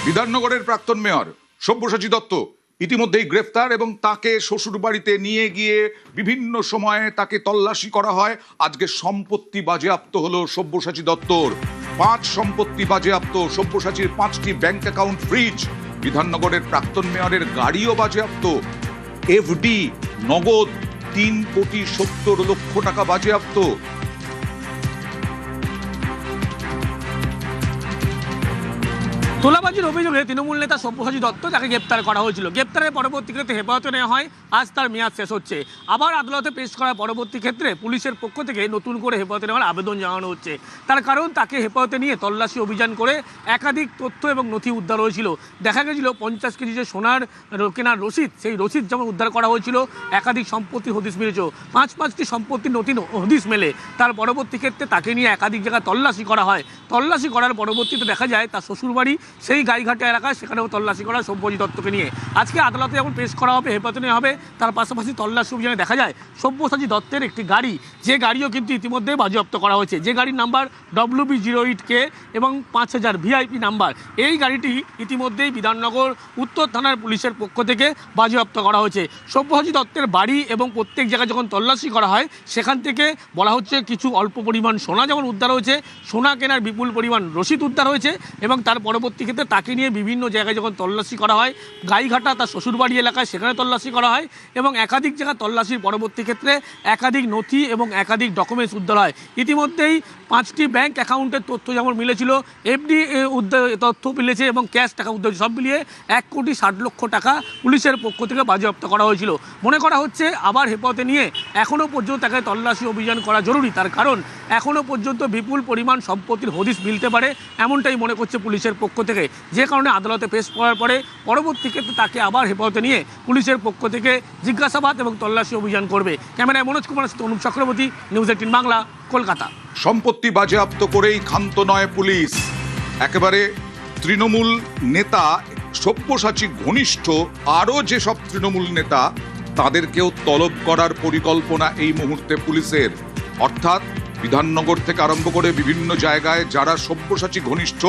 বিধাননগরের প্রাক্তন মেয়র সব্যসাচী দত্ত ইতিমধ্যেই গ্রেফতার এবং তাকে শ্বশুর বাড়িতে নিয়ে গিয়ে বিভিন্ন সময়ে তাকে তল্লাশি করা হয়। আজকে সম্পত্তি বাজেয়াপ্ত হলো সব্যসাচী দত্তর। 5 সম্পত্তি বাজেয়াপ্ত, সব্যসাচীর 5টি ব্যাংক অ্যাকাউন্ট ফ্রিজ, বিধাননগরের প্রাক্তন মেয়রের গাড়িও বাজেয়াপ্ত, এফডি নগদ 3,70,00,000 টাকা বাজেয়াপ্ত। তোলাবাজির অভিযোগে তৃণমূল নেতা সব্যসাচী দত্ত তাকে গ্রেপ্তার করা হয়েছিল। গ্রেপ্তারের পরবর্তী ক্ষেত্রে হেফাজতে নেওয়া হয়, আজ তার মেয়াদ শেষ হচ্ছে। আবার আদালতে পেশ করার পরবর্তী ক্ষেত্রে পুলিশের পক্ষ থেকে নতুন করে হেফাজতে নেওয়ার আবেদন জানানো হচ্ছে। তার কারণ তাকে হেফাজতে নিয়ে তল্লাশি অভিযান করে একাধিক তথ্য এবং নথি উদ্ধার হয়েছিল। দেখা গেছিল 50 কেজি যে সোনার কেনার রসিদ, সেই রসিদ যেমন উদ্ধার করা হয়েছিল, একাধিক সম্পত্তির হদিশ মিলেছিল। 5টি সম্পত্তির নথি হদিশ মেলে। তার পরবর্তী ক্ষেত্রে তাকে নিয়ে একাধিক জায়গায় তল্লাশি করা হয়। তল্লাশি করার পরবর্তীতে দেখা যায় তার শ্বশুরবাড়ি সেই গাইঘাটা এলাকায়, সেখানেও তল্লাশি করা সব্যসাচী দত্তকে নিয়ে। আজকে আদালতে যখন পেশ করা হবে, হেফাজতে নেওয়া হবে, তার পাশাপাশি তল্লাশি অভিযানে দেখা যায় সব্যসাচী দত্তের একটি গাড়ি, যে গাড়িও কিন্তু ইতিমধ্যে বাজেয়াপ্ত করা হয়েছে, যে গাড়ির নাম্বার WB08K এবং 5000 VIP নাম্বার। এই গাড়িটি ইতিমধ্যেই বিধাননগর উত্তর থানার পুলিশের পক্ষ থেকে বাজেয়াপ্ত করা হয়েছে। সব্যসাচী দত্তের বাড়ি এবং প্রত্যেক জায়গায় যখন তল্লাশি করা হয়, সেখান থেকে বলা হচ্ছে কিছু অল্প পরিমাণ সোনা যেমন উদ্ধার হয়েছে, সোনা কেনার বিপুল পরিমাণ রসিদ উদ্ধার হয়েছে। এবং তার পরবর্তী ক্ষেত্রে তাকে নিয়ে বিভিন্ন জায়গায় যখন তল্লাশি করা হয়, গাইঘাটা তার শ্বশুরবাড়ি এলাকায়, সেখানে তল্লাশি করা হয় এবং একাধিক জায়গা তল্লাশির পরবর্তী ক্ষেত্রে একাধিক নথি এবং একাধিক ডকুমেন্টস উদ্ধার হয়। ইতিমধ্যেই 5টি ব্যাংক অ্যাকাউন্টের তথ্য যেমন মিলেছিল, এফডি তথ্য মিলেছে এবং ক্যাশ টাকা উদ্ধার, সব মিলিয়ে 1,60,00,000 টাকা পুলিশের পক্ষ থেকে বাজেয়াপ্ত করা হয়েছিল। মনে করা হচ্ছে আবার হেফাজতে নিয়ে এখনও পর্যন্ত তাকে তল্লাশি অভিযান করা জরুরি। তার কারণ এখনও পর্যন্ত বিপুল পরিমাণ সম্পত্তির হদিশ মিলতে পারে, এমনটাই মনে করছে পুলিশের পক্ষ থেকে। যে কারণে আদালতে পেশ করার পরে পরবর্তী ক্ষেত্রে তাকে আবার হেফাজতে নিয়ে পুলিশের পক্ষ থেকে জিজ্ঞাসাবাদ এবং তল্লাশি অভিযান করবে। ক্যামেরায় মনোজ কুমার, অনুপ চক্রবর্তী, নিউজ 18 বাংলা, কলকাতা। সম্পত্তি বাজেয়াপ্ত করেই ক্ষান্ত নয় পুলিশ। একেবারে তৃণমূল নেতা সব্যসাচী ঘনিষ্ঠ আরও যেসব তৃণমূল নেতা, তাদেরকেও তলব করার পরিকল্পনা এই মুহূর্তে পুলিশের। অর্থাৎ বিধাননগর থেকে আরম্ভ করে বিভিন্ন জায়গায় যারা সব্যসাচী ঘনিষ্ঠ,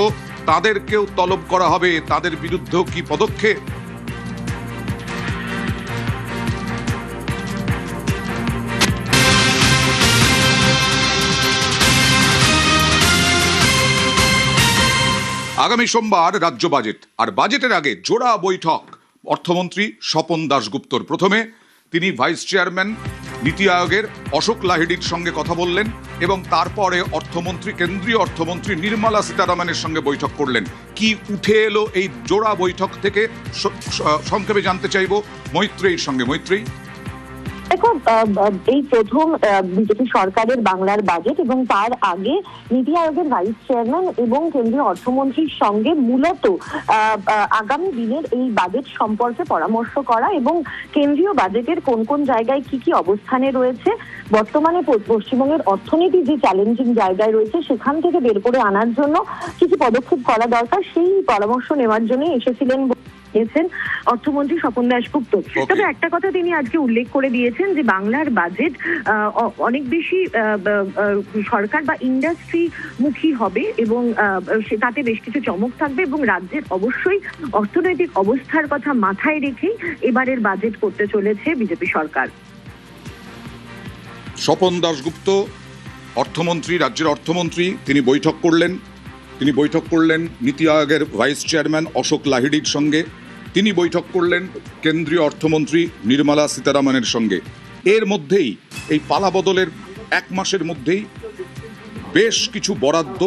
তাদেরকেও তলব করা হবে। তাদের বিরুদ্ধেও কি পদক্ষেপ? আগামী সোমবার রাজ্য বাজেট, আর বাজেটের আগে জোড়া বৈঠক অর্থমন্ত্রী স্বপন দাশগুপ্তর। প্রথমে তিনি ভাইস চেয়ারম্যান নীতি আয়োগের অশোক লাহিড়ির সঙ্গে কথা বললেন এবং তারপরে অর্থমন্ত্রী, কেন্দ্রীয় অর্থমন্ত্রী নির্মলা সীতারামনের সঙ্গে বৈঠক করলেন। কি উঠে এলো এই জোড়া বৈঠক থেকে সংক্ষেপে জানতে চাইব মৈত্রেয়ীর সঙ্গে। মৈত্রেয়ী, দেখো, এই প্রথম বিজেপি সরকারের বাংলার বাজেট এবং তার আগে নীতি আয়োগের ভাইস চেয়ারম্যান এবং কেন্দ্রীয় অর্থমন্ত্রীর সঙ্গে মূলত আগামী দিনের এই বাজেট সম্পর্কে পরামর্শ করা এবং কেন্দ্রীয় বাজেটের কোন কোন জায়গায় কি কি অবস্থানে রয়েছে, বর্তমানে পশ্চিমবঙ্গের অর্থনীতি যে চ্যালেঞ্জিং জায়গায় রয়েছে সেখান থেকে বের করে আনার জন্য কিছু পদক্ষেপ করা দরকার, সেই পরামর্শ নেওয়ার জন্য এসেছিলেন অর্থমন্ত্রী স্বপন দাশগুপ্ত। তবে একটা কথা তিনি আজকে উল্লেখ করে দিয়েছেন যে বাংলার বাজেট অনেক বেশি সরকার বা ইন্ডাস্ট্রি মুখী হবে এবং তাতে বেশ কিছু চমক থাকবে এবং রাজ্যের অবশ্যই অর্থনৈতিক অবস্থার কথা মাথায় রেখেই এবারের বাজেট করতে চলেছে বিজেপি সরকার। স্বপন দাশগুপ্ত অর্থমন্ত্রী, রাজ্যের অর্থমন্ত্রী, তিনি বৈঠক করলেন নীতি আয়োগের ভাইস চেয়ারম্যান অশোক লাহিড়ির সঙ্গে। তিনি বৈঠক করলেন কেন্দ্রীয় অর্থমন্ত্রী নির্মলা সীতারামনের সঙ্গে। এর মধ্যেই, এই পালা বদলের 1 মাসের মধ্যেই বেশ কিছু বরাদ্দ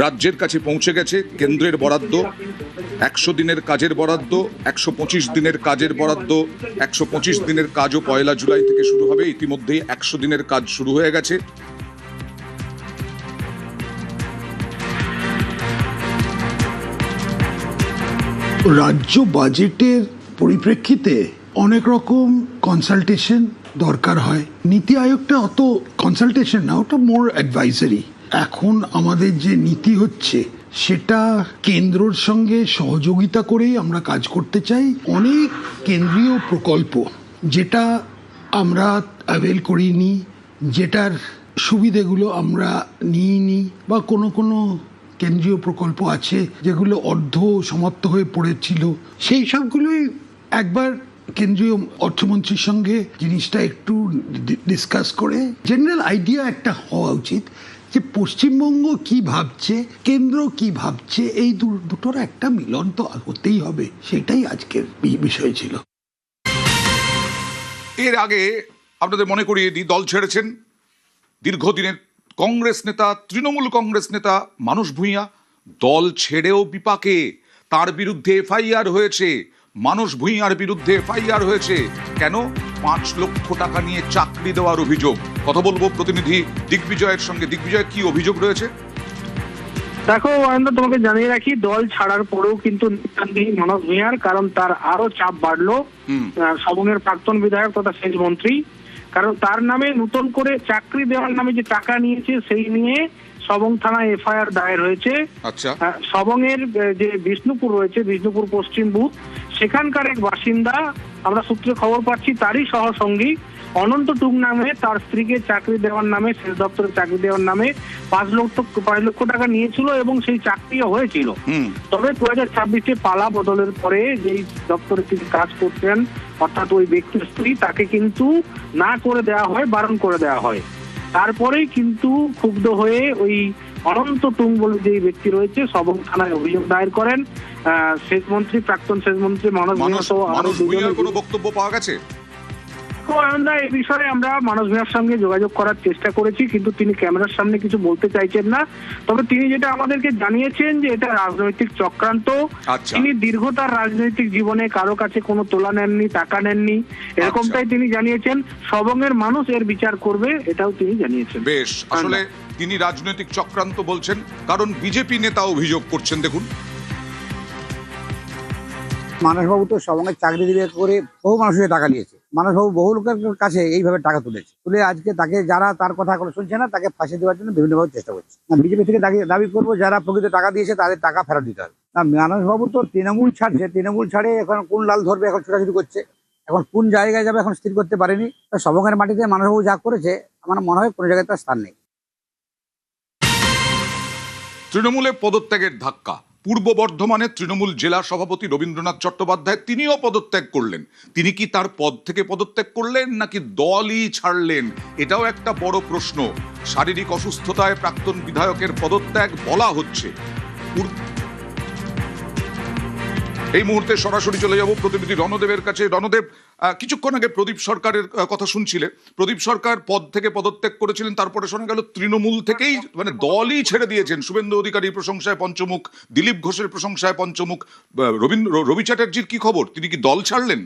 রাজ্যের কাছে পৌঁছে গেছে। কেন্দ্রের বরাদ্দ, 100 দিনের কাজের বরাদ্দ, 125 দিনের কাজের বরাদ্দ। 125 দিনের কাজও 1 জুলাই থেকে শুরু হবে। ইতিমধ্যেই 100 দিনের কাজ শুরু হয়ে গেছে। রাজ্য বাজেটের পরিপ্রেক্ষিতে অনেক রকম কনসালটেশন দরকার হয়। নীতি আয়োগটা অত কনসালটেশন না, ওটা মোর অ্যাডভাইজারি। এখন আমাদের যে নীতি হচ্ছে সেটা কেন্দ্রর সঙ্গে সহযোগিতা করেই আমরা কাজ করতে চাই। অনেক কেন্দ্রীয় প্রকল্প যেটা আমরা অ্যাভেল করিনি, যেটার সুবিধেগুলো আমরা নিইনি বা কোনো কেন্দ্রীয় প্রকল্প আছে যেগুলো অর্ধ সমাপ্ত হয়ে পড়েছিল, সেই সবগুলোই একবার কেন্দ্রীয় অর্থমন্ত্রীর সঙ্গে জিনিসটা একটু ডিসকাস করে জেনারেল আইডিয়া একটা হওয়া উচিত যে পশ্চিমবঙ্গ কি ভাবছে, কেন্দ্র কি ভাবছে, এই দুটোর একটা মিলন তো হতেই হবে। সেটাই আজকের বিষয় ছিল। এর আগে আপনাদের মনে করিয়ে দিই, দল ছেড়েছেন দীর্ঘদিনের কংগ্রেস নেতা, তৃণমূল কংগ্রেস নেতা মানস ভূঁইয়া। দল ছেড়েও বিপাকে, তার বিরুদ্ধে এফআইআর হয়েছে, মানস ভূঁইয়ার বিরুদ্ধে এফআইআর হয়েছে। কেন? 5 লক্ষ টাকা নিয়ে চাকরি দেওয়ার অভিযোগ। কথা বলবো প্রতিনিধি দিগ্বিজয়ের সঙ্গে। দিগ্বিজয়, কি অভিযোগ রয়েছে? দেখো অয়ন্ত, তোমাকে জানিয়ে রাখি, দল ছাড়ার পরেও কিন্তু মানস ভূঁইয়ার, কারণ তার আরো চাপ বাড়লো সবংয়ের প্রাক্তন বিধায়ক তথা সেচ মন্ত্রী, কারণ তার নামে নতুন করে চাকরি দেওয়ার নামে যে টাকা নিয়েছে সেই নিয়ে সবং থানায় এফআইআর দায়ের হয়েছে। আচ্ছা, সবংয়ের যে বিষ্ণুপুর রয়েছে, বিষ্ণুপুর পশ্চিম বুথ, সেখানকার এক বাসিন্দা, আমরা সূত্রে খবর পাচ্ছি তারই সহসঙ্গী অনন্ত টুং নামে তার স্ত্রীকে চাকরি দেওয়ার নামে, সেচ দপ্তরে চাকরি দেওয়ার নামে 5 লক্ষ টাকা নিয়েছিল এবং সেই চাকরিও হয়েছিল। তবে 2026-এ পালা বদলের পরে যেই দপ্তরে তিনি কাজ করতেন, অর্থাৎ ওই ব্যক্তির স্ত্রী, তাকে কিন্তু না করে দেওয়া হয়, বারণ করে দেওয়া হয়। তারপরেই কিন্তু ক্ষুব্ধ হয়ে ওই অনন্ত টুং বলে যে ব্যক্তি রয়েছে সবং থানায় অভিযোগ দায়ের করেন। সেচ মন্ত্রী, প্রাক্তন সেচ মন্ত্রী মানস ভূঁইয়ার কোনো বক্তব্য পাওয়া গেছে? এই বিষয়ে আমরা মানস ভূঁইয়ার সঙ্গে যোগাযোগ করার চেষ্টা করেছি, কিন্তু তিনি ক্যামেরার সামনে কিছু বলতে চাইছেন না। তবে তিনি যেটা আমাদেরকে জানিয়েছেন যে এটা রাজনৈতিক চক্রান্ত। তিনি দীর্ঘ তার রাজনৈতিক জীবনে কারো কাছে কোনো তোলা নেননি, টাকা নেননি, এরকমটাই তিনি জানিয়েছেন। সবংয়ের মানুষ এর বিচার করবে, এটাও তিনি জানিয়েছেন। বেশ, আসলে তিনি রাজনৈতিক চক্রান্ত বলছেন কারণ বিজেপি নেতা অভিযোগ করছেন। দেখুন, মানসবাবু তো সবংয়ের চাকরি দিবে করে বহু মানুষের টাকা নিয়েছে। মানসবাবু বহু লোকের কাছে এইভাবে টাকা তুলে আজকে তাকে যারা তার কথা কোনো শুনছে না, তাকে ফাঁসি দেওয়ার জন্য বিভিন্নভাবে চেষ্টা করছে। বিজেপি থেকে দাবি করবো যারা প্রকৃত টাকা দিয়েছে তাদের টাকা ফেরত দিতে হবে। না, মানসবাবু তো তৃণমূল ছাড়ছে, তৃণমূল ছাড়ে এখন কোন লাল ধরবে, এখন ছোটাছুটি করছে, এখন কোন জায়গায় যাবে এখন স্থির করতে পারেনি। সবংয়ের মাটিতে মানসবাবু যা করেছে আমার মনে হয় কোনো জায়গায় তার স্থান নেই। তৃণমূলে পদত্যাগের ধাক্কা। পূর্ব বর্ধমানের তৃণমূল জেলা সভাপতি রবীন্দ্রনাথ চট্টোপাধ্যায়, তিনিও পদত্যাগ করলেন। তিনি কি তার পদ থেকে পদত্যাগ করলেন নাকি দলই ছাড়লেন? এটাও একটা বড় প্রশ্ন। শারীরিক অসুস্থতায় প্রাক্তন বিধায়কের পদত্যাগ বলা হচ্ছে। এই মুহূর্তে সরাসরি চলে যাব প্রতিনিধি রণদেবের কাছে। রণদেব, কিছুক্ষণ আগে প্রদীপ সরকারের কথা শুনছিলে। প্রদীপ সরকার পদ থেকে পদত্যাগ করেছিলেন, তারপরে শোনা গেল তৃণমূল থেকেই, মানে দলই ছেড়ে দিয়েছেন। শুভেন্দু অধিকারীর প্রশংসায় পঞ্চমুখ, দিলীপ ঘোষের প্রশংসায় পঞ্চমুখ। রবি চ্যাটার্জির কি খবর? তিনি কি দল ছাড়লেন?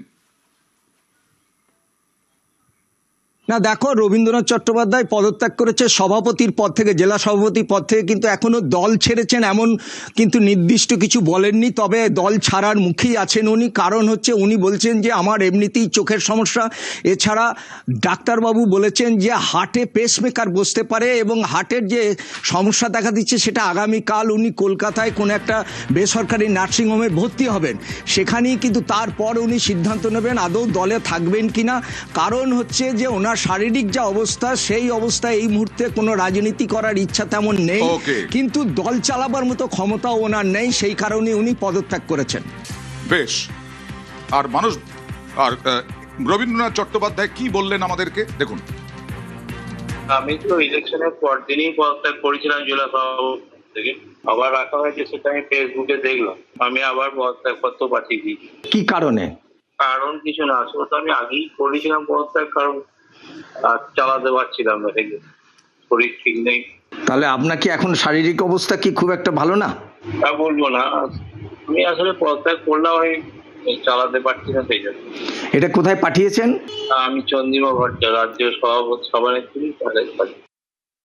না দেখো, রবীন্দ্রনাথ চট্টোপাধ্যায় পদত্যাগ করেছে সভাপতির পদ থেকে, জেলা সভাপতির পদ থেকে, কিন্তু এখনো দল ছেড়েছেন এমন কিন্তু নির্দিষ্ট কিছু বলেননি। তবে দল ছাড়ার মুখেই আছেন উনি। কারণ হচ্ছে উনি বলছেন যে আমার এমনিতেই চোখের সমস্যা, এছাড়া ডাক্তারবাবু বলেছেন যে হার্টে পেসমেকার বসতে পারে এবং হার্টের যে সমস্যা দেখা দিচ্ছে সেটা আগামীকাল উনি কলকাতায় কোনো একটা বেসরকারি নার্সিংহোমে ভর্তি হবেন। সেখানেই কিন্তু তারপর উনি সিদ্ধান্ত নেবেন আদৌ দলে থাকবেন কিনা। কারণ হচ্ছে যে ওনার শারীরিক যা অবস্থা, সেই অবস্থায় এই মুহূর্তে কোনো রাজনীতি করার ইচ্ছা তেমন নেই, কিন্তু দল চালাবার মতো ক্ষমতাও ওনার নেই, সেই কারণে উনি পদত্যাগ করেছেন। বেশ, আর রবীন্দ্রনাথ চট্টোপাধ্যায় কি বললেন আমাদেরকে দেখুন। আমি তো ইলেকশনের পর দিনই পদত্যাগ করেছিলাম জেলা সভাপতি থেকে, আবার রাখা হয়েছে, সেটা আমি ফেসবুকে দেখলাম। আমি আবার পদত্যাগ পত্র পাঠিয়ে দিয়েছি। কি কারণে? কারণ কিছু না, আসলে তো আমি আগেই করেছিলাম পদত্যাগ, কারণ চালাতে পারছিলাম না, শরীর ঠিক নেই। তাহলে আপনার কি এখন শারীরিক অবস্থা কি খুব একটা ভালো না? তা বলবো না, আমি আসলে পদত্যাগ করলাম, আমি চালাতে পারছি না, সেই জন্য। এটা কোথায় পাঠিয়েছেন? আমি চন্দ্রিমা ভট্টাচার্য, রাজ্য সভাপতি, সভানেত্রী।